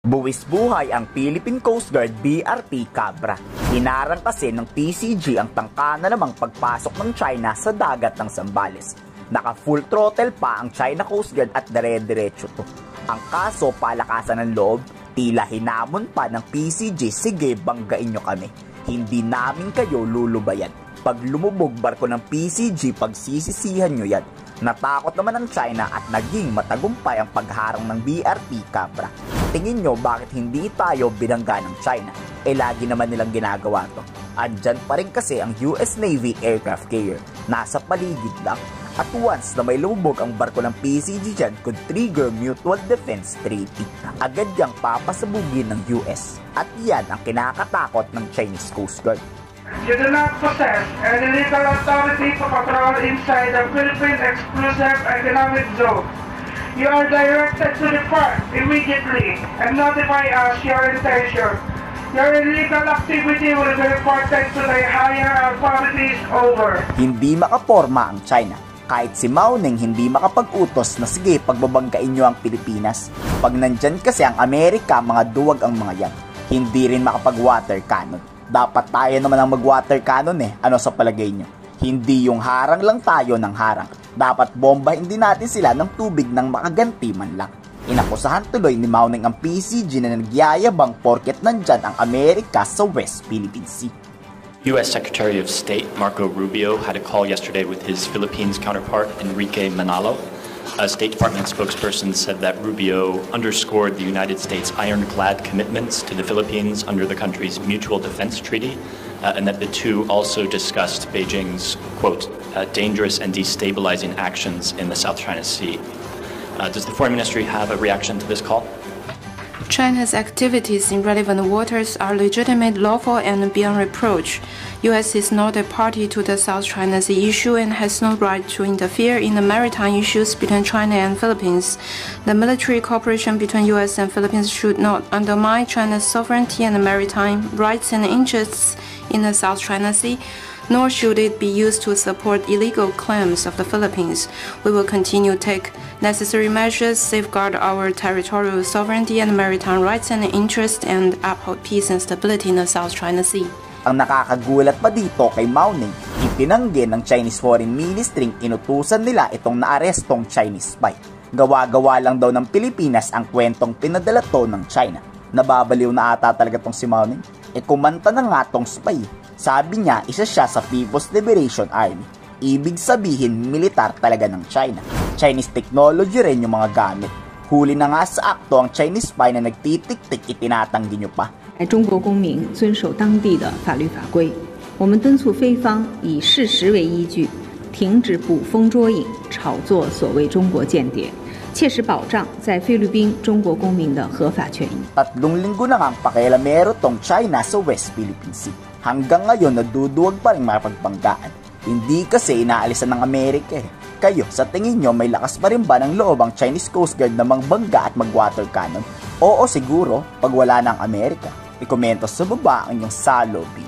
Buwis buhay ang Philippine Coast Guard BRT Cabra. Hinarang kasi ng PCG ang tangka na namang pagpasok ng China sa dagat ng Zambales. Naka full throttle pa ang China Coast Guard at dire-diretso to. Ang kaso, palakasan ng loob, tila hinamon pa ng PCG, sige banggain nyo kami. Hindi namin kayo lulubayan. Pag lumubog barko ng PCG, pagsisisihan nyo yan. Natakot naman ang China at naging matagumpay ang pagharang ng BRT Cabra. Tingin nyo bakit hindi tayo binangga ng China? Lagi naman nilang ginagawa to. Andyan pa rin kasi ang US Navy aircraft carrier. Nasa paligid lang. At once na may lumubog ang barko ng PCG dyan could trigger Mutual Defense Treaty. Agad yang papasabugin ng US. At yan ang kinakatakot ng Chinese Coast Guard. You do not possess any legal authority to patrol inside the Philippine Exclusive Economic Zone. You are directed to depart immediately and notify us your intention. Your illegal activity will be reported to the higher authorities over. Hindi makaporma ang China. Kahit si Mao Ning hindi makapag-utos na sige pagbabanggain nyo ang Pilipinas. Pag nandyan kasi ang Amerika, mga duwag ang mga yan. Hindi rin makapag-water cannon. Dapat tayo naman ang mag-water cannon Ano sa palagay nyo? Hindi yung harang lang tayo ng harang. Dapat bombahin din natin sila ng tubig nang makaganti man lang. Inakusahan tuloy ni Mao Ning ang PCG na nagyayabang porket nandyan ang Amerika sa West Philippine Sea. U.S. Secretary of State Marco Rubio had a call yesterday with his Philippines counterpart Enrique Manalo. A State Department spokesperson said that Rubio underscored the United States' ironclad commitments to the Philippines under the country's Mutual Defense Treaty, and that the two also discussed Beijing's, quote, dangerous and destabilizing actions in the South China Sea. Does the Foreign Ministry have a reaction to this call? China's activities in relevant waters are legitimate, lawful, and beyond reproach. U.S. is not a party to the South China Sea issue and has no right to interfere in the maritime issues between China and Philippines. The military cooperation between U.S. and Philippines should not undermine China's sovereignty and maritime rights and interests in the South China Sea, nor should it be used to support illegal claims of the Philippines. We will continue to take necessary measures, safeguard our territorial sovereignty and maritime rights and interests, and uphold peace and stability in the South China Sea. Ang nakakagulat pa dito kay Mao Ning, itinanggi ng Chinese Foreign Ministry inutusan nila itong naarestong Chinese spy. Gawa-gawa lang daw ng Pilipinas ang kwentong pinadala to ng China. Nababaliw na ata talaga tong si Mao Ning. Kumanta na nga tong spy. Sabi niya, isa siya sa People's Liberation Army. Ibig sabihin, militar talaga ng China. Chinese technology rin yung mga gamit. Huli na nga sa akto ang Chinese spy na nagtitik-tik, itinatanggi nyo pa. 中国公民遵守当地的法律法规，我们敦促菲方以事实为依据，停止捕风捉影、炒作所谓中国间谍，切实保障在菲律宾中国公民的合法权益。 3 linggo na nga ang pakialamero tong China sa West Philippine Sea. Hanggang ngayon naduduwag pa rin mapagpanggaan. Hindi kasi inaalisan ng Amerika Kayo, sa tingin nyo may lakas pa rin ba ng loob ang Chinese Coast Guard na mangbangga at mag-water cannon? Oo siguro, pag wala ng Amerika. I-komento sa baba ang inyong saloobin.